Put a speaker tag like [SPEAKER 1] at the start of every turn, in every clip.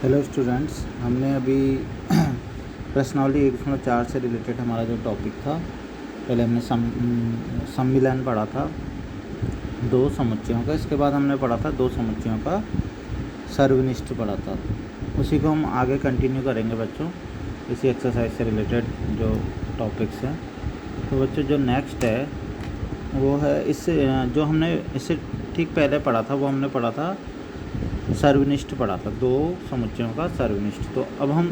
[SPEAKER 1] Hello students, हमने अभी प्रश्नावली 1.4 से रिलेटेड हमारा जो टॉपिक था, पहले हमने सम्मिलन पढ़ा था दो समुच्चयों का। इसके बाद हमने पढ़ा था दो समुच्चयों का सर्वनिष्ठ पढ़ा था। उसी को हम आगे कंटिन्यू करेंगे बच्चों, इसी एक्सरसाइज से रिलेटेड जो टॉपिक्स हैं। तो बच्चों जो नेक्स्ट है वो है इससे जो हमने इससे ठीक पहले पढ़ा था, वो हमने पढ़ा था सर्वनिष्ठ पढ़ा था, दो समुच्चयों का सर्वनिष्ठ। तो अब हम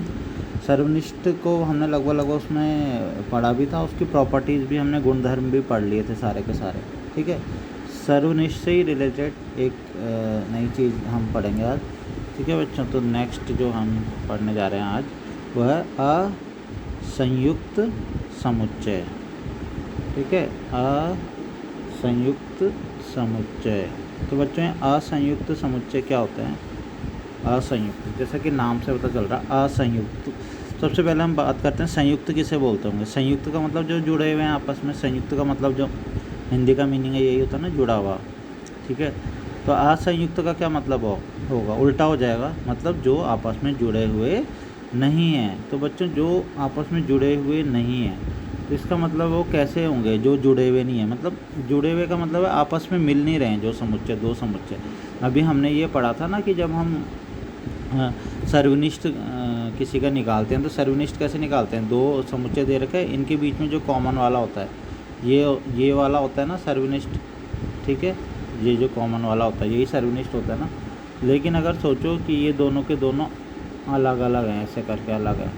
[SPEAKER 1] सर्वनिष्ठ को हमने लगभग उसमें पढ़ा भी था, उसकी प्रॉपर्टीज़ भी हमने, गुणधर्म भी पढ़ लिए थे सारे के सारे। ठीक है, सर्वनिष्ठ से ही रिलेटेड एक नई चीज़ हम पढ़ेंगे आज। ठीक है बच्चों, तो नेक्स्ट जो हम पढ़ने जा रहे हैं आज वह है असंयुक्त समुच्चय। ठीक है, असंयुक्त समुच्चय। तो बच्चों असंयुक्त समुच्चय क्या होते हैं? असंयुक्त, जैसा कि नाम से पता चल रहा है असंयुक्त। सबसे पहले हम बात करते हैं संयुक्त किसे बोलते होंगे। संयुक्त का मतलब जो जुड़े हुए हैं आपस में। संयुक्त का मतलब जो हिंदी का मीनिंग है यही होता है ना, जुड़ा हुआ। ठीक है, तो असंयुक्त का क्या मतलब होगा? उल्टा हो जाएगा, मतलब जो आपस में जुड़े हुए नहीं हैं। तो बच्चों जो आपस में जुड़े हुए नहीं हैं, तो इसका मतलब वो कैसे होंगे? जो जुड़े हुए नहीं हैं, मतलब जुड़े हुए का मतलब है आपस में मिल नहीं रहे हैं। जो समुच्चय, दो समुच्चय, अभी हमने ये पढ़ा था ना कि जब हम सर्वनिष्ठ किसी का निकालते हैं तो सर्वनिष्ठ कैसे निकालते हैं? दो समुच्चय दे रखे हैं, इनके बीच में जो कॉमन वाला होता है ये वाला होता है ना सर्वनिष्ठ। ठीक है, ये जो कॉमन वाला होता है यही सर्वनिष्ठ होता है ना। लेकिन अगर सोचो कि ये दोनों के दोनों अलग अलग हैं, ऐसे करके अलग है,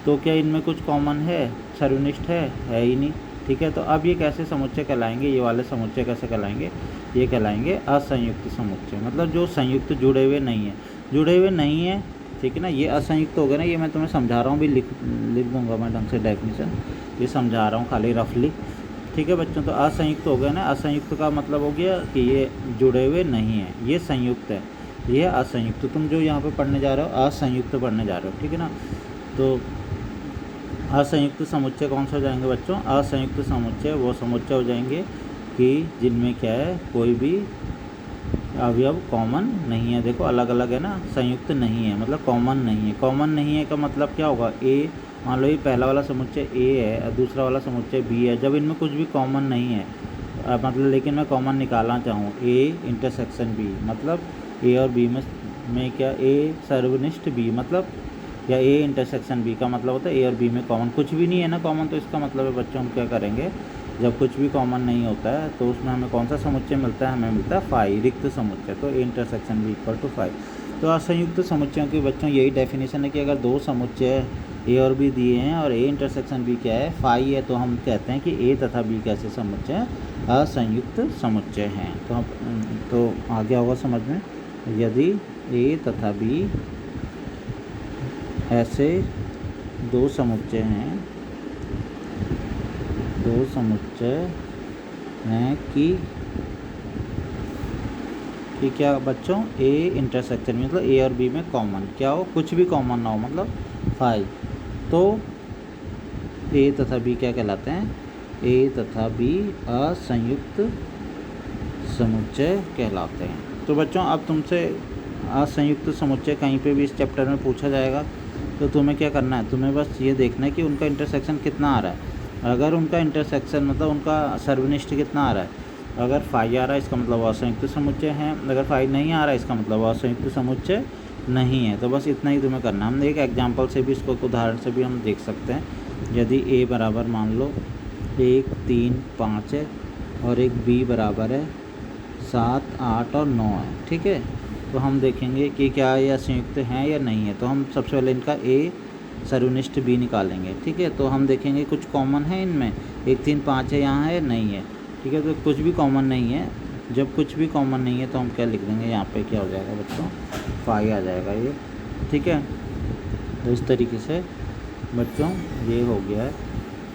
[SPEAKER 1] तो क्या इनमें कुछ कॉमन है? सर्वनिष्ठ है ही नहीं। ठीक है, तो अब ये कैसे समुच्चय कहलाएंगे? ये वाले समुच्चय कैसे कहलाएंगे? ये कहलाएंगे असंयुक्त समुच्चय। मतलब जो संयुक्त जुड़े हुए नहीं है, जुड़े हुए नहीं है। ठीक है ना, ये असंयुक्त हो गए ना। ये मैं तुम्हें समझा रहा हूँ, भी लिख दूंगा मैं ढंग से डेफिनेशन, ये समझा रहा हूँ खाली रफली। ठीक है बच्चों, तो असंयुक्त हो गए ना। असंयुक्त का मतलब हो गया कि ये जुड़े हुए नहीं है, ये संयुक्त है, ये असंयुक्त। तुम जो यहाँ पे पढ़ने जा रहे हो असंयुक्त पढ़ने जा रहे हो। ठीक है ना, तो असंयुक्त समुच्चय कौन सा हो जाएंगे बच्चों? असंयुक्त समुच्चय वो समुच्चय हो जाएंगे कि जिनमें क्या है, कोई भी अवयव कॉमन नहीं है। देखो अलग अलग है ना, संयुक्त नहीं है मतलब कॉमन नहीं है। कॉमन नहीं है का मतलब क्या होगा? ए, मान लो ये पहला वाला समुच्चय ए है और दूसरा वाला समुच्चय बी है। जब इनमें कुछ भी कॉमन नहीं है, मतलब लेकिन मैं कॉमन निकालना चाहूँ, ए इंटरसेक्शन बी, मतलब ए और बी में क्या, ए सर्वनिष्ठ बी, मतलब या ए इंटरसेक्शन बी का मतलब होता है ए और बी में कॉमन कुछ भी नहीं है ना कॉमन। तो इसका मतलब है बच्चों हम क्या करेंगे, जब कुछ भी कॉमन नहीं होता है तो उसमें हमें कौन सा समुच्चय मिलता है? हमें मिलता है फाई, रिक्त समुच्चय। तो A intersection B equal to phi. तो असंयुक्त समुच्चयों की बच्चों यही डेफिनेशन है कि अगर दो समुच्चय ए और बी दिए हैं और ए इंटरसेक्शन बी क्या है? फाई है, तो हम कहते हैं कि ए तथा बी कैसे समुच्चय? असंयुक्त समुच्चय हैं। तो आ गया होगा समझ में। यदि ए तथा बी ऐसे दो समुच्चय हैं, दो समुच्चय हैं कि क्या बच्चों? ए इंटरसेक्शन मतलब ए और बी में कॉमन क्या हो? कुछ भी कॉमन ना हो, मतलब फाई। तो ए तथा बी क्या कहलाते हैं? ए तथा बी असंयुक्त समुच्चय कहलाते हैं। तो बच्चों अब तुमसे असंयुक्त समुच्चय कहीं पे भी इस चैप्टर में पूछा जाएगा तो तुम्हें क्या करना है? तुम्हें बस ये देखना है कि उनका इंटरसेक्शन कितना आ रहा है। अगर उनका इंटरसेक्शन मतलब उनका सर्वनिष्ठ कितना आ रहा है, अगर फाई आ रहा है इसका मतलब असंयुक्त समुच्चय है, अगर फाई नहीं आ रहा है इसका मतलब असंयुक्त समुच्चय नहीं है। तो बस इतना ही तुम्हें करना है। हम एक एग्जाम्पल से भी, इसको उदाहरण से भी हम देख सकते हैं। यदि ए बराबर मान लो 1, 3, 5 है और एक बी बराबर है 7, 8 और 9 है। ठीक है, तो हम देखेंगे कि क्या ये संयुक्त हैं या नहीं है। तो हम सबसे पहले इनका ए सर्वनिष्ठ बी निकालेंगे। ठीक है, तो हम देखेंगे कुछ कॉमन है इनमें। 1, 3, 5 है, यहाँ है नहीं है। ठीक है, तो कुछ भी कॉमन नहीं है। जब कुछ भी कॉमन नहीं है तो हम क्या लिख देंगे? यहाँ पे क्या हो जाएगा बच्चों? फाई आ जाएगा ये। ठीक है, तो इस तरीके से बच्चों ये हो गया है।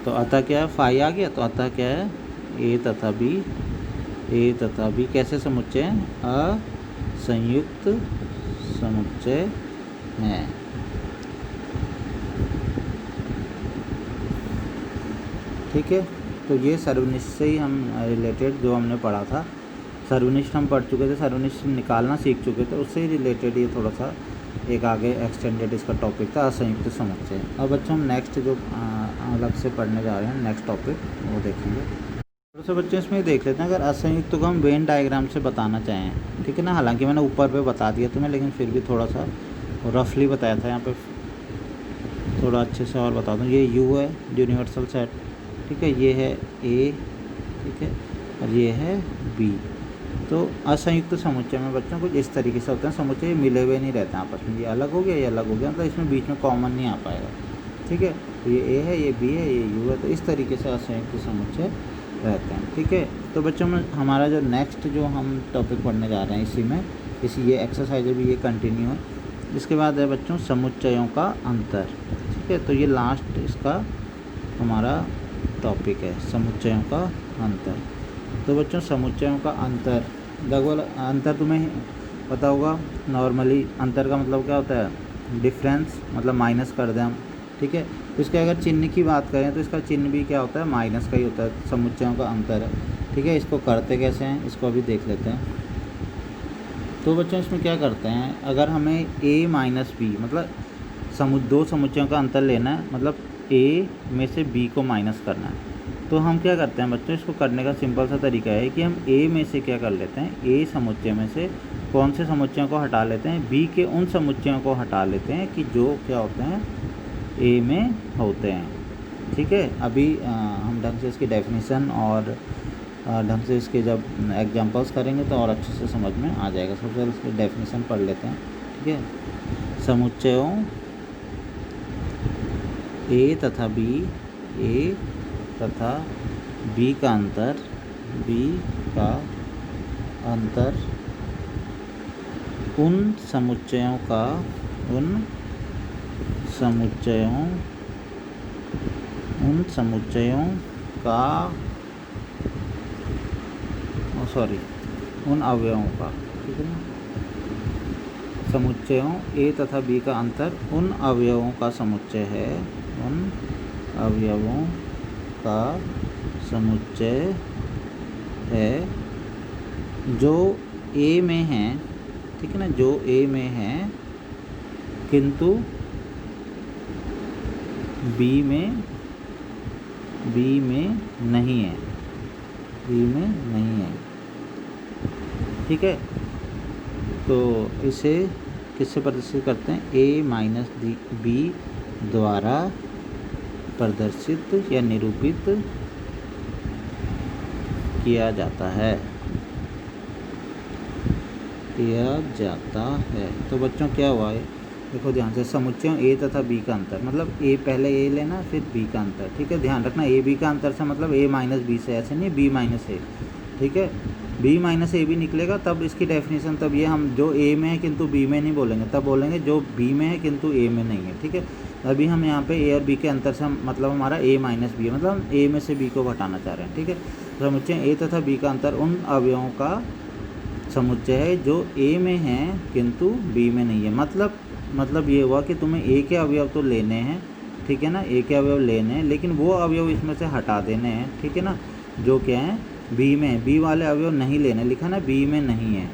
[SPEAKER 1] तो अतः क्या है? फाई आ गया। तो अतः क्या है? ए तथा बी कैसे समुच्चय हैं? असंयुक्त समुच्चय हैं। ठीक है, तो ये सर्वनिष्ठ से ही हम रिलेटेड जो हमने पढ़ा था, सर्वनिष्ठ हम पढ़ चुके थे, सर्वनिष्ठ निकालना सीख चुके थे, उससे ही रिलेटेड ये थोड़ा सा एक आगे एक्सटेंडेड इसका टॉपिक था असंयुक्त समुच्चय। अब बच्चों हम नेक्स्ट जो अलग से पढ़ने जा रहे हैं नेक्स्ट टॉपिक वो देखेंगे। थोड़ा सा बच्चों इसमें देख लेते हैं, अगर असंयुक्त को हम वेन डायग्राम से बताना चाहें, ठीक है ना, हालांकि मैंने ऊपर पे बता दिया तुम्हें, लेकिन फिर भी थोड़ा सा रफली बताया था, यहाँ पे थोड़ा अच्छे से और बता दूँ। ये U है यूनिवर्सल सेट, ठीक है, ये है A, ठीक है, और ये है B। तो असंयुक्त समुच्चय में बच्चों कुछ इस तरीके से होते हैं, समुच्चय मिले हुए नहीं रहते हैं आपस में, ये अलग हो गया ये अलग हो गया, मतलब इसमें बीच में कॉमन नहीं आ पाएगा, ठीक है। तो ये A है, ये B है, ये U है, तो इस तरीके से असंयुक्त समुच्चय रहते हैं, ठीक है। तो बच्चों में हमारा जो नेक्स्ट जो हम टॉपिक पढ़ने जा रहे हैं इसी में, ये एक्सरसाइज भी ये कंटिन्यू है। इसके बाद है बच्चों समुच्चयों का अंतर, ठीक है। तो ये लास्ट इसका हमारा टॉपिक है, समुच्चयों का अंतर। तो बच्चों समुच्चयों का अंतर, लगभग अंतर तुम्हें पता होगा, नॉर्मली अंतर का मतलब क्या होता है, डिफरेंस, मतलब माइनस कर दें हम, ठीक है। तो इसके अगर चिन्ह की बात करें तो इसका चिन्ह भी क्या होता है, माइनस का ही होता है, समुच्चयों का अंतर है, ठीक है। इसको करते कैसे हैं इसको अभी देख लेते हैं। तो बच्चों इसमें क्या करते हैं, अगर हमें A माइनस बी मतलब दो समुच्चयों का अंतर लेना है, मतलब A में से B को माइनस करना है, तो हम क्या करते हैं बच्चों, इसको करने का सिंपल सा तरीका है कि हम A में से क्या कर लेते हैं, A समुच्चय में से कौन से समुच्चयों को हटा लेते हैं, B के उन समुच्चयों को हटा लेते हैं कि जो क्या होते हैं A में होते हैं, ठीक है। अभी हम ढंग से इसकी डेफिनेशन और ढंग से इसके जब एग्जांपल्स करेंगे तो और अच्छे से समझ में आ जाएगा। सबसे पहले इसकी डेफिनेशन पढ़ लेते हैं, ठीक है। समुच्चयों A तथा B, A तथा B का अंतर, B का अंतर उन समुच्चयों का उन अवयवों का, ठीक है ना। समुच्चयों A तथा B का अंतर उन अवयवों का समुच्चय है, उन अवयवों का समुच्चय है जो A में है, ठीक है ना, जो A में है किंतु B में नहीं है, B में नहीं है, ठीक है। तो इसे किससे प्रदर्शित करते हैं, A माइनस B द्वारा प्रदर्शित या निरूपित किया जाता है। तो बच्चों क्या हुआ है, देखो ध्यान से, समुच्चयों A तथा B का अंतर, मतलब A पहले A लेना फिर B का अंतर, ठीक है। ध्यान रखना A B का अंतर से मतलब A माइनस B से, ऐसे नहीं B माइनस A, ठीक है। B माइनस A भी निकलेगा तब इसकी डेफिनेशन, तब ये हम जो A में है किंतु B में नहीं बोलेंगे, तब बोलेंगे जो B में है किंतु A में नहीं है, ठीक है। अभी हम यहाँ पे A और B के अंतर से मतलब हमारा A माइनस B है, मतलब हम A में से B को घटाना चाह रहे हैं, ठीक है। समुच्चय A तथा B का अंतर उन अवयवों का समुच्चय है जो A में है किंतु B में नहीं है। मतलब ये हुआ कि तुम्हें A के अवयव तो लेने हैं, ठीक है ना, A के अवयव लेने हैं, लेकिन वो अवयव इसमें से हटा देने हैं, ठीक है ना, जो क्या है B में है। B वाले अवयव नहीं लेने, लिखा ना B में नहीं है,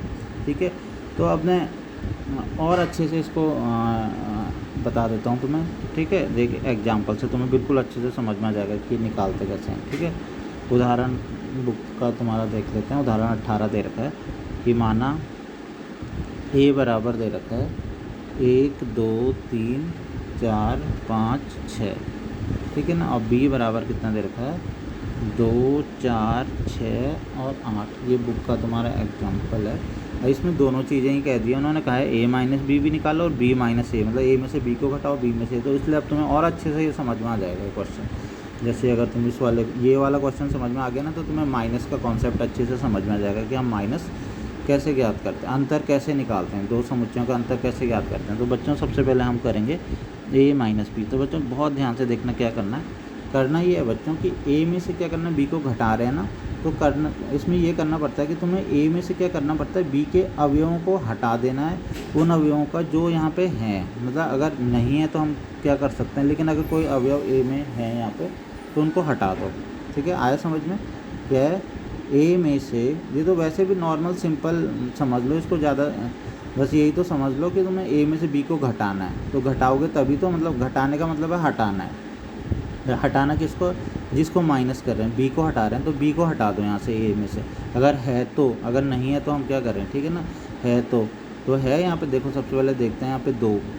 [SPEAKER 1] ठीक है। तो अब मैं और अच्छे से इसको बता देता हूँ तुम्हें, ठीक है। देख एग्जाम्पल से तुम्हें बिल्कुल अच्छे से समझ में आ जाएगा कि निकालते कैसे हैं, ठीक है। उदाहरण बुक का तुम्हारा देख लेते हैं, उदाहरण 18 दे रखा है कि माना A बराबर दे रखा है 1 2 3 4 5 6, ठीक है ना, और B बराबर कितना दे रखा है 2 4 6 और 8। ये बुक का तुम्हारा एग्जाम्पल है, और इसमें दोनों चीज़ें ही कह दी उन्होंने, कहा है A माइनस बी भी निकालो और B माइनस A, मतलब A में से B को घटाओ B में से, तो इसलिए अब तुम्हें और अच्छे से ये समझ में आ जाएगा ये क्वेश्चन। जैसे अगर तुम इस वाले ये वाला क्वेश्चन समझ में आ गया ना, तो तुम्हें माइनस का कॉन्सेप्ट अच्छे से समझ में आ जाएगा कि हम माइनस कैसे ज्ञात करते हैं, अंतर कैसे निकालते हैं, दो समुच्चयों का अंतर कैसे ज्ञात करते हैं। तो बच्चों सबसे पहले हम करेंगे A माइनस B। तो बच्चों बहुत ध्यान से देखना क्या करना ये है बच्चों कि A में से क्या करना, B को घटा रहे हैं ना, तो करना इसमें ये करना पड़ता है कि तुम्हें A में से क्या करना पड़ता है, B के अवयवों को हटा देना है, उन अवयवों का जो यहाँ पे हैं, मतलब अगर नहीं है तो हम क्या कर सकते हैं, लेकिन अगर कोई अवयव A में है यहाँ पे तो उनको हटा दो, ठीक है। आया समझ में, क्या है A में से, ये तो वैसे भी नॉर्मल सिंपल समझ लो इसको, ज़्यादा बस यही तो समझ लो कि तुम्हें ए में से बी को घटाना है, तो घटाओगे तभी तो, मतलब घटाने का मतलब है हटाना है। हटाना किसको? जिसको माइनस कर रहे हैं, बी को हटा रहे हैं, तो बी को हटा दो यहाँ से ए में से, अगर है तो। अगर नहीं है तो हम क्या करें, ठीक है ना, है तो है यहाँ पे। देखो सबसे पहले देखते हैं यहाँ पे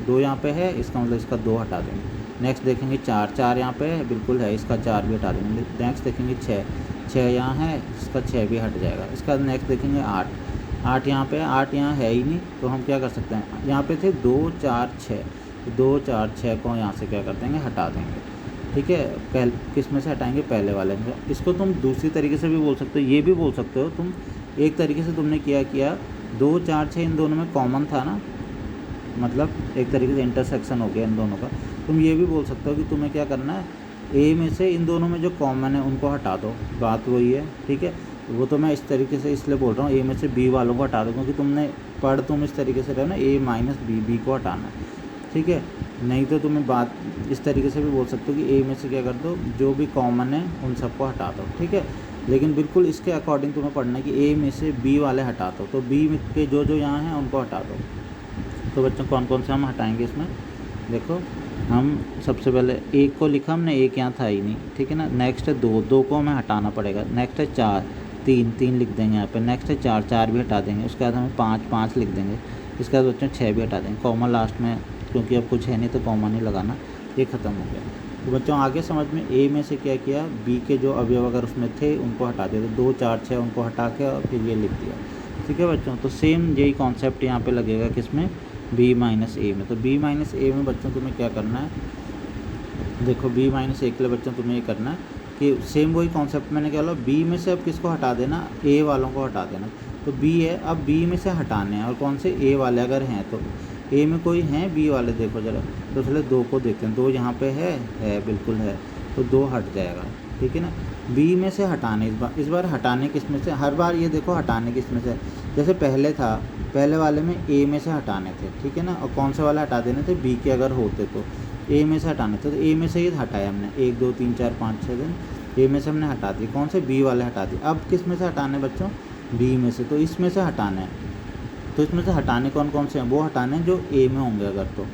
[SPEAKER 1] 2 यहाँ पे है, इसका मतलब इसका 2 हटा देंगे। नेक्स्ट देखेंगे 4 यहाँ पे है, बिल्कुल है, इसका 4 भी हटा देंगे। नेक्स्ट देखेंगे 6 यहाँ है, इसका 6 भी हट जाएगा। इसका नेक्स्ट देखेंगे 8 यहाँ पे, 8 यहाँ है ही नहीं, तो हम क्या कर सकते हैं, यहाँ पे थे 2 4 6, 2 4 6 को यहाँ से क्या कर देंगे, हटा देंगे। ठीक है, किस में से हटाएंगे, पहले वाले में। इसको तुम दूसरी तरीके से भी बोल सकते हो, ये भी बोल सकते हो तुम। एक तरीके से तुमने किया 2 4 6 इन दोनों में कॉमन था ना, मतलब एक तरीके से इंटरसेक्शन हो गया इन दोनों का। तुम ये भी बोल सकते हो कि तुम्हें क्या करना है, ए में से इन दोनों में जो कॉमन है उनको हटा दो, बात वही है। ठीक है, वो तो मैं इस तरीके से इसलिए बोल रहा हूँ, ए में से बी वालों को हटा दो, क्योंकि तुमने तुम इस तरीके से रहे ना, ए माइनस बी को हटाना है। ठीक है, नहीं तो तुम्हें बात इस तरीके से भी बोल सकते हो कि ए में से क्या कर दो, जो भी कॉमन है उन सबको हटा दो। ठीक है, लेकिन बिल्कुल इसके अकॉर्डिंग तुम्हें पढ़ना है कि ए में से बी वाले हटा दो, तो बी के जो यहाँ हैं उनको हटा दो। तो बच्चों कौन कौन से हम हटाएंगे इसमें, देखो हम सबसे पहले 1 को लिखा हमने, 1 यहाँ था ही नहीं। ठीक है ना, नेक्स्ट है 2 को हमें हटाना पड़ेगा। नेक्स्ट है 4, 3 लिख देंगे यहाँ पे। नेक्स्ट है 4 भी हटा देंगे। उसके बाद हमें 5 लिख देंगे। इसके बाद बच्चों 6 भी हटा देंगे, कॉमन लास्ट में, क्योंकि अब कुछ है नहीं तो कॉमन ही लगाना। ये ख़त्म हो गया। तो बच्चों आगे समझ में, ए में से क्या किया, बी के जो अवयव अगर उसमें थे उनको हटा दिया, तो 2 4 6 उनको हटा के और फिर ये लिख दिया। ठीक है बच्चों, तो सेम यही कॉन्सेप्ट यहाँ पे लगेगा किसमें, b माइनस ए में। तो b माइनस ए में बच्चों तुम्हें क्या करना है, देखो b माइनस ए के लिए बच्चों तुम्हें ये करना है कि सेम वही कॉन्सेप्ट मैंने क्या बोला, b में से अब किसको हटा देना, a वालों को हटा देना। तो b है, अब b में से हटाने हैं, और कौन से, a वाले अगर हैं तो। a में कोई हैं b वाले, देखो ज़रा, तो चलो 2 को देखते हैं। 2 यहाँ पे है बिल्कुल है, तो 2 हट जाएगा। ठीक है ना, b में से हटाने, इस बार हटाने किस में से, हर बार ये देखो हटाने किस में से, जैसे पहले था, पहले वाले में a में से हटाने थे। ठीक है ना, और कौन से वाले हटा देने थे, b के अगर होते तो a में से हटाने थे, तो a में से ही हटाया हमने, 1 2 3 4 5 6 दिन a में से हमने हटा दिए। कौन से, b वाले हटा दिए। अब किस में से हटाने बच्चों, b में से, तो इसमें से हटाना है। तो इसमें से हटाने कौन कौन से हैं, वो हटाने हैं जो a में होंगे अगर तो।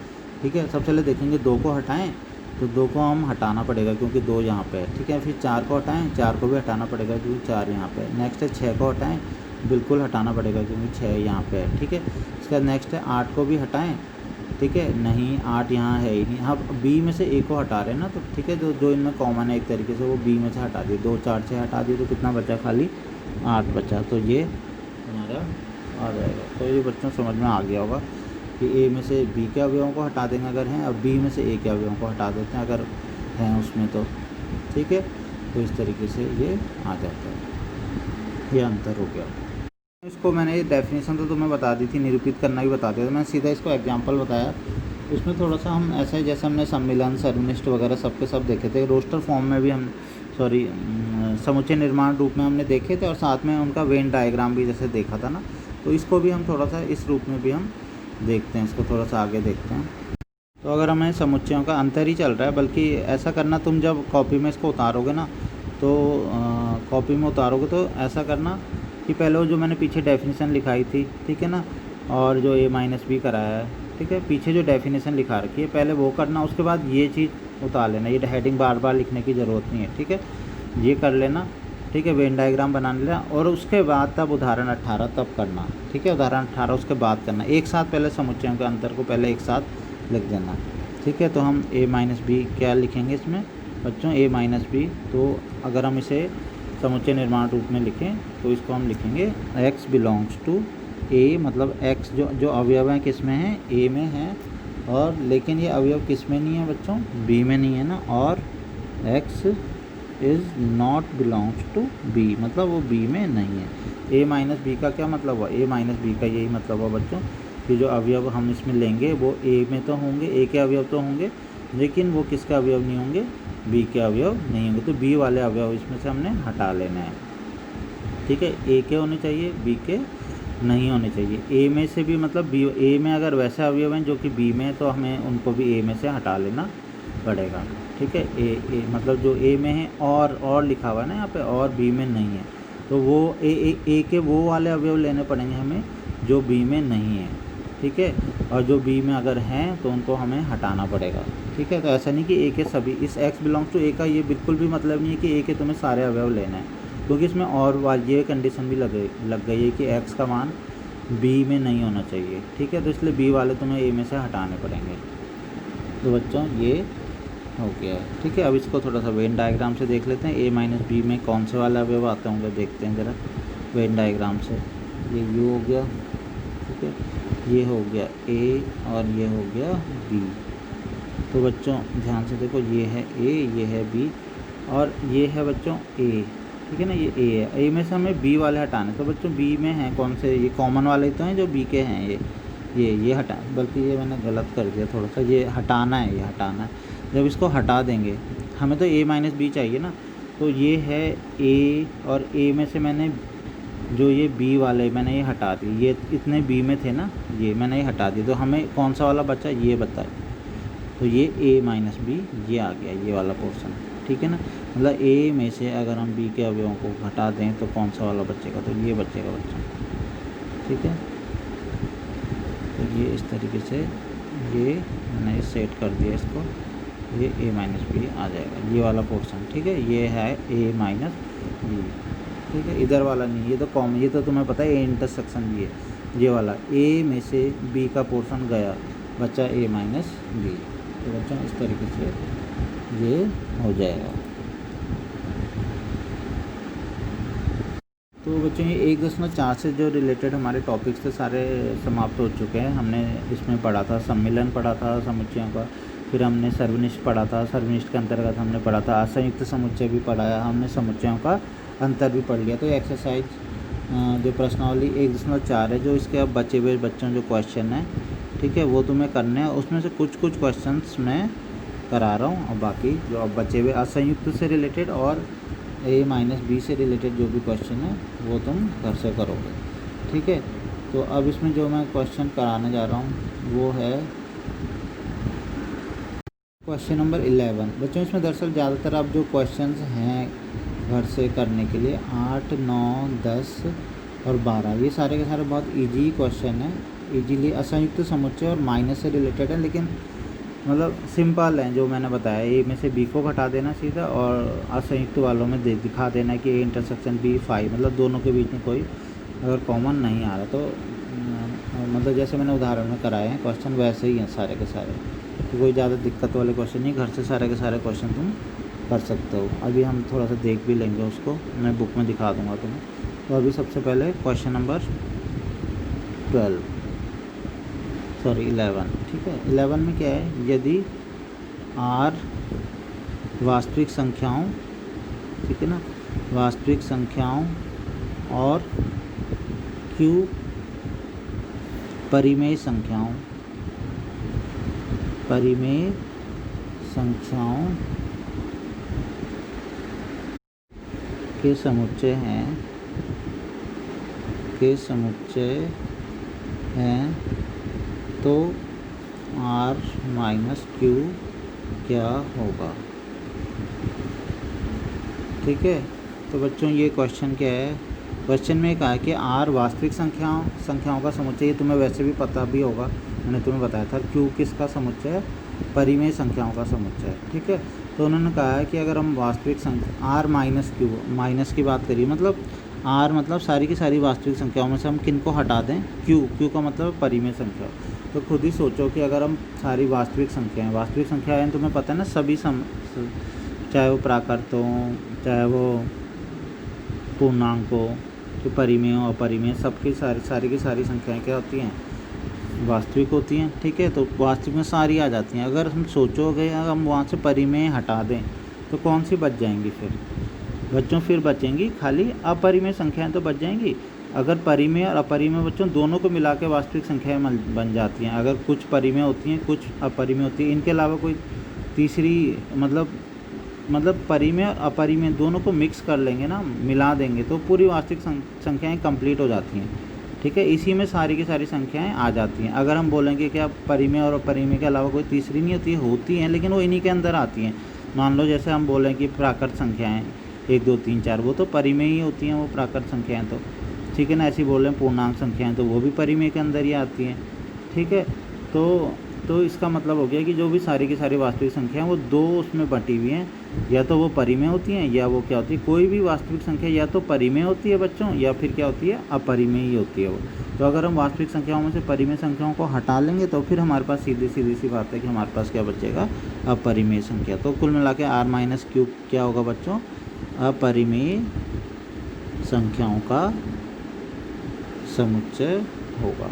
[SPEAKER 1] ठीक है, सबसे पहले देखेंगे 2 को हटाएं, तो 2 को हम हटाना पड़ेगा क्योंकि 2 यहाँ पे है। ठीक है, फिर 4 को हटाएं, 4 को भी हटाना पड़ेगा क्योंकि 4 यहाँ पे है। नेक्स्ट है 6 को हटाएं, बिल्कुल हटाना पड़ेगा क्योंकि 6 यहाँ पे है। ठीक है, इसके बाद नेक्स्ट है 8 को भी हटाएं। ठीक है, नहीं 8 यहाँ है ही नहीं, हम b में से a को हटा रहे हैं ना, तो ठीक है, जो इनमें कॉमन है एक तरीके से, वो b में से हटा दिए। 2 4 6 हटा दिए, तो कितना बचा, खाली 8 बचा। तो ये हमारा आ जाएगा। तो ये बच्चों समझ में आ गया होगा कि a में से b के अवयवों को हटा देंगे अगर हैं, और b में से a के अवयवों को हटा देते हैं अगर हैं उसमें तो। ठीक है, तो इस तरीके से ये आ जाता है, ये अंतर हो गया। इसको मैंने डेफिनेशन तो तुम्हें बता दी थी, निरूपित करना भी बता दिया था, मैंने सीधा इसको एग्जांपल बताया। इसमें थोड़ा सा हम ऐसा है जैसे हमने सम्मिलन, सर्वनिष्ठ वगैरह सब के सब देखे थे, रोस्टर फॉर्म में भी हम, सॉरी समुच्चय निर्माण रूप में हमने देखे थे, और साथ में उनका वेन डायग्राम भी जैसे देखा था ना, तो इसको भी हम थोड़ा सा इस रूप में भी हम देखते हैं, इसको थोड़ा सा आगे देखते हैं। तो अगर हमें समुच्चयों का अंतर ही चल रहा है, बल्कि ऐसा करना, तुम जब कॉपी में इसको उतारोगे ना, तो कॉपी में उतारोगे तो ऐसा करना कि पहले वो जो मैंने पीछे डेफिनेशन लिखाई थी, ठीक है ना, और जो a माइनस बी कराया है, ठीक है, पीछे जो डेफिनेशन लिखा रखी है पहले वो करना, उसके बाद ये चीज़ उतार लेना, ये हेडिंग बार बार लिखने की ज़रूरत नहीं है। ठीक है, ये कर लेना। ठीक है, वेन डायग्राम बना लेना, और उसके बाद तब उदाहरण 18 तब करना। ठीक है, उदाहरण 18 उसके बाद करना, एक साथ पहले समुच्चयों के अंतर को पहले एक साथ लिख देना। ठीक है, तो हम a माइनस बी क्या लिखेंगे इसमें बच्चों, a माइनस बी। तो अगर हम इसे समुच्चय निर्माण रूप में लिखें तो इसको हम लिखेंगे x बिलोंग्स टू a, मतलब x जो अवयव हैं किस में हैं, a में हैं, और लेकिन ये अवयव किस में नहीं है बच्चों, b में नहीं है ना, और x is not belongs to b, मतलब वो b में नहीं है। a माइनस बी का क्या मतलब हुआ, a माइनस बी का यही मतलब हुआ बच्चों कि जो अवयव हम इसमें लेंगे वो a में तो होंगे, a के अवयव तो होंगे, लेकिन वो किसके अवयव नहीं होंगे, b के अवयव नहीं होंगे। तो b वाले अवयव इसमें से हमने हटा लेना है। ठीक है, a के होने चाहिए, b के नहीं होने चाहिए। a में से भी मतलब a में अगर वैसे अवयव हैं जो कि b में, तो हमें उनको भी a में से हटा लेना पड़ेगा। ठीक है, a मतलब जो a में है और लिखा हुआ है ना यहाँ पे, और b में नहीं है, तो वो a के वो वाले अवयव लेने पड़ेंगे हमें जो b में नहीं है। ठीक है, और जो बी में अगर हैं तो उनको हमें हटाना पड़ेगा। ठीक है, तो ऐसा नहीं कि ए के सभी, इस एक्स बिलोंग्स टू ए का ये बिल्कुल भी मतलब नहीं है कि ए के तुम्हें सारे अवयव लेना है, क्योंकि इसमें और ये कंडीशन भी लग गई है कि एक्स का मान बी में नहीं होना चाहिए। ठीक है, तो इसलिए बी वाले तुम्हें ए में से हटाने पड़ेंगे। तो बच्चों ये हो गया है। ठीक है, अब इसको थोड़ा सा वेन डायग्राम से देख लेते हैं। ए माइनस बी में कौन से वाले अवयव आते होंगे देखते हैं ज़रा वेन डायग्राम से। ये यू हो गया, ठीक है, ये हो गया ए और ये हो गया बी। तो बच्चों ध्यान से देखो, ये है ए, ये है बी और ये है बच्चों ए। ठीक है ना, ये ए है, ए में से हमें बी वाले हटाने। तो बच्चों बी में हैं कौन से, ये कॉमन वाले तो हैं जो बी के हैं, ये हटा, बल्कि ये मैंने गलत कर दिया थोड़ा सा, ये हटाना है, ये हटाना है। जब इसको हटा देंगे, हमें तो ए माइनस बी चाहिए ना, तो ये है ए और ए में से मैंने जो ये बी वाले मैंने ये हटा दिए, ये इतने बी में थे ना, ये मैंने ये हटा दिए, तो हमें कौन सा वाला बचा ये बताए। तो ये ए माइनस बी ये आ गया, ये वाला पोर्शन। ठीक है ना, मतलब ए में से अगर हम बी के अवयवों को हटा दें तो कौन सा वाला बचेगा, तो ये बचेगा बच्चों। ठीक है, तो ये इस तरीके से ये मैंने सेट कर दिया इसको, ये ए माइनस बी आ जाएगा, ये वाला पोर्शन। ठीक है, ये है ए माइनस बी। ठीक है, इधर वाला नहीं, ये तो कॉमन, ये तो तुम्हें पता है ए इंटरसेक्शन भी है, ये वाला ए में से बी का पोर्शन गया, बचा ए माइनस बी। तो बच्चों इस तरीके से ये हो जाएगा। तो बच्चों ये 1.4 से जो रिलेटेड हमारे टॉपिक्स थे सारे समाप्त हो चुके हैं। हमने इसमें पढ़ा था सम्मिलन, पढ़ा था समुच्चयों का, फिर हमने सर्वनिष्ठ पढ़ा था, सर्वनिष्ठ के अंतर्गत हमने पढ़ा था असंयुक्त समुच्चय भी पढ़ाया, हमने समुच्चयों का अंतर भी पढ़ लिया। तो एक्सरसाइज जो प्रश्नावली 1.4 है, जो इसके अब बचे हुए बच्चों जो क्वेश्चन है, ठीक है, वो तुम्हें करने हैं। उसमें से कुछ क्वेश्चंस मैं करा रहा हूँ, और बाकी जो अब बचे हुए असंयुक्त से रिलेटेड और ए माइनस बी से रिलेटेड जो भी क्वेश्चन है वो तुम घर से करोगे। ठीक है, तो अब इसमें जो मैं क्वेश्चन कराने जा रहा हूँ वो है क्वेश्चन नंबर 11। बच्चों इसमें दरअसल ज़्यादातर अब जो क्वेश्चंस हैं घर से करने के लिए 8, 9, 10 और 12, ये सारे के सारे बहुत इजी क्वेश्चन है, इजीली असंयुक्त समुच्चय और माइनस से रिलेटेड है, लेकिन मतलब सिंपल है। जो मैंने बताया, ए में से बी को हटा देना सीधा, और असंयुक्त वालों में दिखा देना कि ए इंटरसेक्शन बी 5, मतलब दोनों के बीच में कोई अगर कॉमन नहीं आ रहा तो मतलब जैसे मैंने उदाहरण में कराए हैं क्वेश्चन वैसे ही हैं सारे के सारे, तो कोई ज़्यादा दिक्कत वाले क्वेश्चन नहीं, घर से सारे के सारे क्वेश्चन तुम कर सकते हो। अभी हम थोड़ा सा देख भी लेंगे उसको, मैं बुक में दिखा दूँगा तुम्हें। तो अभी सबसे पहले क्वेश्चन नंबर 11। ठीक है, 11 में क्या है, यदि R वास्तविक संख्याओं, ठीक है ना, वास्तविक संख्याओं और Q परिमेय संख्याओं के समुच्चय हैं, तो R माइनस Q क्या होगा। ठीक है, तो बच्चों ये क्वेश्चन क्या है, क्वेश्चन में कहा है कि R वास्तविक संख्याओं का समुच्चय, ये तुम्हें वैसे भी पता भी होगा, मैंने तुम्हें बताया था। Q किसका समुच्चय है, परिमेय संख्याओं का समुच्चय है। ठीक है, तो उन्होंने कहा है कि अगर हम वास्तविक संख्या R माइनस Q, माइनस की बात करिए, मतलब R मतलब सारी की सारी वास्तविक संख्याओं में से हम किन को हटा दें, Q का मतलब परिमेय संख्या। तो खुद ही सोचो कि अगर हम सारी वास्तविक संख्याएं तुम्हें पता है ना, सभी चाहे वो प्राकृत हो, चाहे वो पूर्णांक हो, तो परिमेय हो अपरिमेय, सबकी सारी की सारी संख्याएं क्या होती हैं, वास्तविक होती हैं। ठीक है, तो वास्तविक में सारी आ जाती हैं। अगर हम सोचोगे अगर हम वहाँ से परिमेय हटा दें तो कौन सी बच जाएंगी फिर बच्चों, फिर बचेंगी खाली अपरिमेय संख्याएं तो बच जाएंगी। अगर परिमेय और अपरिमेय बच्चों दोनों को मिला के वास्तविक संख्याएँ बन जाती हैं। अगर कुछ परिमेय होती हैं, कुछ अपरिमेय होती है, इनके अलावा कोई तीसरी मतलब परिमेय और अपरिमेय दोनों को मिक्स कर लेंगे ना, मिला देंगे, तो पूरी वास्तविक संख्याएं कंप्लीट हो जाती हैं। ठीक है, इसी में सारी की सारी संख्याएं आ जाती हैं। अगर हम बोलेंगे कि अब परिमेय और अपरिमेय के अलावा कोई तीसरी नहीं होती हैं, लेकिन वो इन्हीं के अंदर आती हैं। मान लो जैसे हम बोलें कि प्राकृत संख्याएँ 1, 2, 3, 4, वो तो परिमेय ही होती हैं, वो प्राकृत संख्याएँ तो। ठीक है ना, ऐसी बोल रहे हैं पूर्णांक संख्याएँ, तो वो भी परिमेय के अंदर ही आती हैं। ठीक है। तो इसका मतलब हो गया कि जो भी सारी की सारी वास्तविक संख्या हैं वो दो उसमें बटी हुई हैं, या तो वो परिमेय होती हैं या वो क्या होती है, कोई भी वास्तविक संख्या या तो परिमेय होती है बच्चों, या फिर क्या होती है, अपरिमेय ही होती है वो। तो अगर हम वास्तविक संख्याओं में से परिमेय संख्याओं को हटा लेंगे तो फिर हमारे पास सीधी सी बात है कि हमारे पास क्या बचेगा, अपरिमेय संख्या। तो कुल मिला के r-3 क्या होगा बच्चों, अपरिमेय संख्याओं का समुच्चय होगा,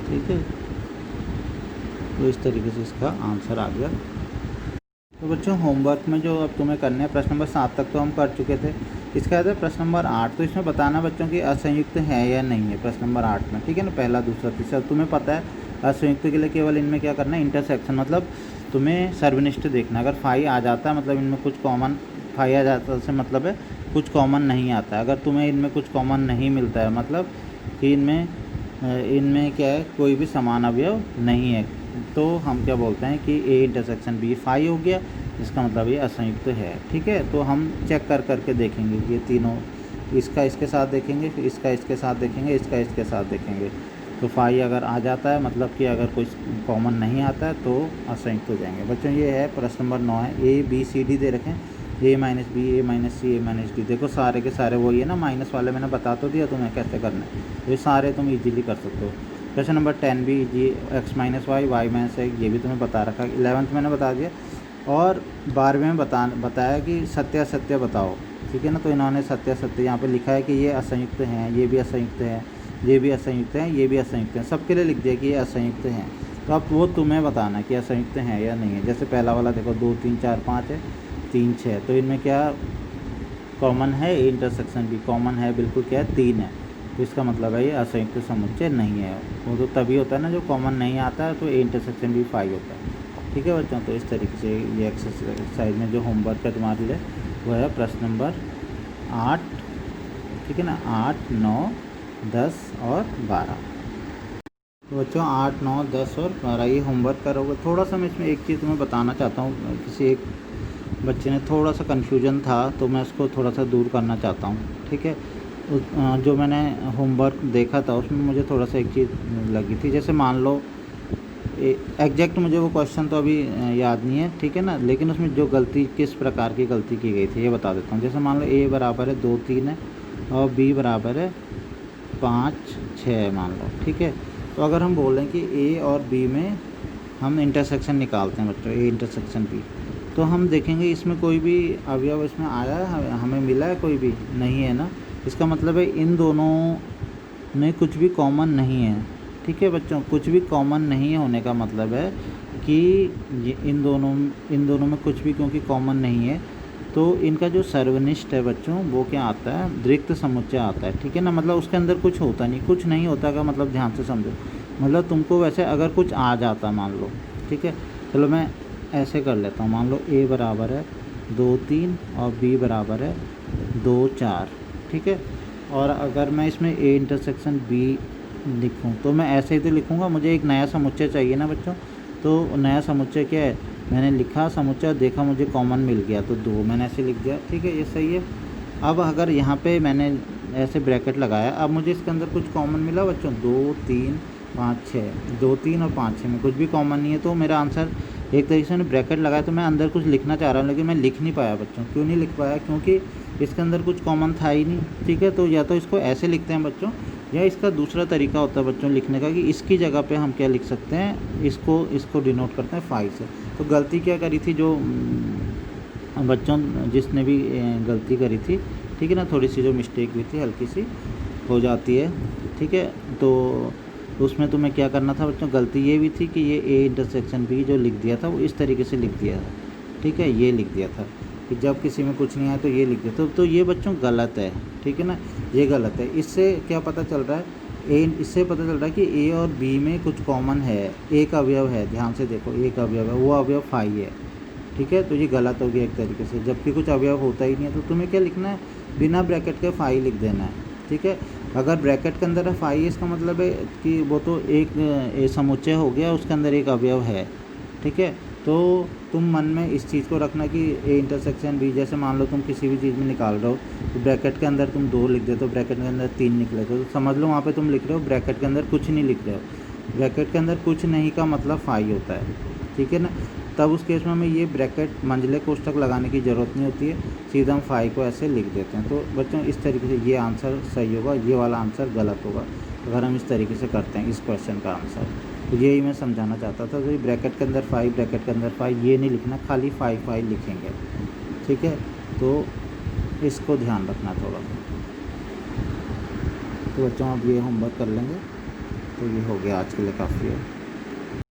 [SPEAKER 1] ठीक है। तो इस तरीके से इसका आंसर आ गया। तो बच्चों होमवर्क में जो अब तुम्हें करने हैं, प्रश्न नंबर 7 तक तो हम कर चुके थे, इसका आता है प्रश्न नंबर 8। तो इसमें बताना बच्चों कि असंयुक्त है या नहीं है, प्रश्न नंबर 8 में, ठीक है ना। पहला, दूसरा, तीसरा तुम्हें पता है। असंयुक्त के लिए केवल इनमें क्या करना है, इंटरसेक्शन, मतलब तुम्हें सर्वनिष्ठ देखना। अगर फाई आ जाता है मतलब इनमें कुछ कॉमन, फाई आ जाता से मतलब है कुछ कॉमन नहीं आता है। अगर तुम्हें इनमें कुछ कॉमन नहीं मिलता है मतलब कि इनमें क्या है, कोई भी समान अवयव नहीं है, तो हम क्या बोलते हैं कि ए इंटरसेक्शन बी फाई हो गया, इसका मतलब ये असंयुक्त है, ठीक है। तो हम चेक करके देखेंगे ये तीनों, इसका इसके साथ देखेंगे, फिर इसका इसके साथ देखेंगे, इसका इसके साथ देखेंगे। तो फाई अगर आ जाता है मतलब कि अगर कोई कॉमन नहीं आता है तो असंयुक्त हो जाएंगे। बच्चों ये है प्रश्न नंबर 9 है, ए बी सी डी दे रखें, a minus B, A minus C, A minus D. देखो सारे के सारे वही है ना, माइनस वाले मैंने बता तो दिया तुम्हें कैसे करना है, तो ये सारे तुम इजीली कर सकते हो। क्वेश्चन नंबर 10 भी जी, X minus Y, Y minus X, ये भी तुम्हें बता रखा है। 11th मैंने बता दिया, और 12वें में बताया कि सत्यासत्य बताओ, ठीक है ना। तो इन्होंने सत्यासत्य यहाँ पे लिखा है कि ये असंयुक्त हैं, ये भी असंयुक्त है, ये भी असंयुक्त हैं, ये भी असंयुक्त हैं, सबके लिए लिख दिया कि ये असंयुक्त हैं। तो अब वो तुम्हें बताना कि असंयुक्त हैं या नहीं है। जैसे पहला वाला देखो 2 3 4 5 है, 3 6, तो इनमें क्या कॉमन है, ए इंटरसेक्शन भी कॉमन है, बिल्कुल क्या है, 3 है। तो इसका मतलब है ये असंयुक्त समुच्चय नहीं है। वो तो तभी होता है ना जो कॉमन नहीं आता है, तो ए इंटरसेक्शन भी 5 होता है, ठीक है बच्चों। तो इस तरीके से ये एक्सरसाइज में जो होमवर्क है तुम्हारे लिए वो है प्रश्न नंबर 8, ठीक है ना, 8, 9, 10 और 12। तो बच्चों 8, 9, 10 और 12 ये होमवर्क करोगे। थोड़ा सा मैं इसमें एक चीज़ तुम्हें बताना चाहता हूँ, किसी एक बच्चे ने थोड़ा सा कन्फ्यूजन था तो मैं उसको थोड़ा सा दूर करना चाहता हूँ, ठीक है। जो मैंने होमवर्क देखा था उसमें मुझे थोड़ा सा एक चीज़ लगी थी। जैसे मान लो एग्जैक्ट मुझे वो क्वेश्चन तो अभी याद नहीं है, ठीक है ना, लेकिन उसमें जो गलती, किस प्रकार की गलती की गई थी ये बता देता हूँ। जैसे मान लो ए बराबर है 2 3 है और बी बराबर है 5 6 मान लो, ठीक है। तो अगर हम बोलें कि ए और बी में हम इंटरसेक्शन निकालते हैं बच्चों, ए इंटरसेक्शन बी, तो हम देखेंगे इसमें कोई भी अवयव इसमें आया है, हमें मिला है, कोई भी नहीं है ना। इसका मतलब है इन दोनों में कुछ भी कॉमन नहीं है, ठीक है बच्चों। कुछ भी कॉमन नहीं होने का मतलब है कि इन दोनों में कुछ भी क्योंकि कॉमन नहीं है, तो इनका जो सर्वनिष्ठ है बच्चों वो क्या आता है, रिक्त समुच्चय आता है, ठीक है ना। मतलब उसके अंदर कुछ होता नहीं, कुछ नहीं होता का मतलब ध्यान से समझो। मतलब तुमको वैसे अगर कुछ आ जाता मान लो, ठीक है, चलो मैं ऐसे कर लेता हूँ। मान लो ए बराबर है 2 3 और बी बराबर है 2 4, ठीक है। और अगर मैं इसमें ए इंटरसेक्शन बी लिखूँ तो मैं ऐसे ही तो लिखूँगा, मुझे एक नया समुच्चय चाहिए ना बच्चों। तो नया समुच्चय क्या है, मैंने लिखा समुच्चय, देखा मुझे कॉमन मिल गया तो 2 मैंने ऐसे लिख दिया, ठीक है, ये सही है। अब अगर यहाँ पे मैंने ऐसे ब्रैकेट लगाया, अब मुझे इसके अंदर कुछ कॉमन मिला बच्चों, 2 3 5 6, 2 3 और 5 6 में कुछ भी कॉमन नहीं है, तो मेरा आंसर एक तरीके से ब्रैकेट लगाया तो मैं अंदर कुछ लिखना चाह रहा हूँ लेकिन मैं लिख नहीं पाया बच्चों। क्यों नहीं लिख पाया, क्योंकि इसके अंदर कुछ कॉमन था ही नहीं, ठीक है। तो या तो इसको ऐसे लिखते हैं बच्चों, या इसका दूसरा तरीका होता है बच्चों लिखने का कि इसकी जगह पे हम क्या लिख सकते हैं, इसको डिनोट करते हैं 5 से। तो गलती क्या करी थी जो बच्चों जिसने भी गलती करी थी, ठीक है ना, थोड़ी सी जो मिस्टेक हुई थी हल्की सी हो जाती है, ठीक है। तो उसमें तुम्हें क्या करना था बच्चों, गलती ये भी थी कि ये ए इंटरसेक्शन बी जो लिख दिया था वो इस तरीके से लिख दिया था, ठीक है, ये लिख दिया था कि जब किसी में कुछ नहीं आया तो ये लिख दिया। तो ये बच्चों गलत है, ठीक है ना, ये गलत है। इससे क्या पता चल रहा है, इससे पता चल रहा है कि ए और बी में कुछ कॉमन है, एक अवयव है, ध्यान से देखो एक अवयव है, वो अवयव फाई है, ठीक है। तो ये गलत हो गया एक तरीके से, जबकि कुछ अवयव होता ही नहीं है। तो तुम्हें क्या लिखना है, बिना ब्रैकेट के फाई लिख देना है, ठीक है। अगर ब्रैकेट के अंदर है फाई, इसका मतलब है कि वो तो एक समुच्चय हो गया, उसके अंदर एक अवयव है, ठीक है। तो तुम मन में इस चीज़ को रखना कि ए इंटरसेक्शन बी, जैसे मान लो तुम किसी भी चीज़ में निकाल रहे हो तो ब्रैकेट के अंदर तुम 2 लिख देते हो, ब्रैकेट के अंदर 3 निकले तो समझ लो वहाँ पे तुम लिख रहे हो ब्रैकेट के अंदर कुछ नहीं लिख रहे हो। ब्रैकेट के अंदर कुछ नहीं का मतलब फाई होता है, ठीक है ना। तब उस केस में हमें ये ब्रैकेट मंझले कोष्ठक लगाने की ज़रूरत नहीं होती है, सीधा हम फाई को ऐसे लिख देते हैं। तो बच्चों इस तरीके से ये आंसर सही होगा, ये वाला आंसर गलत होगा अगर हम इस तरीके से करते हैं इस क्वेश्चन का आंसर। तो यही मैं समझाना चाहता था। तो ये ब्रैकेट के अंदर 5 ब्रैकेट के अंदर 5 ये नहीं लिखना, खाली 5 लिखेंगे, ठीक है। तो इसको ध्यान रखना थोड़ा। तो बच्चों आप ये होमवर्क कर लेंगे तो ये हो गया आज के लिए काफ़ी है।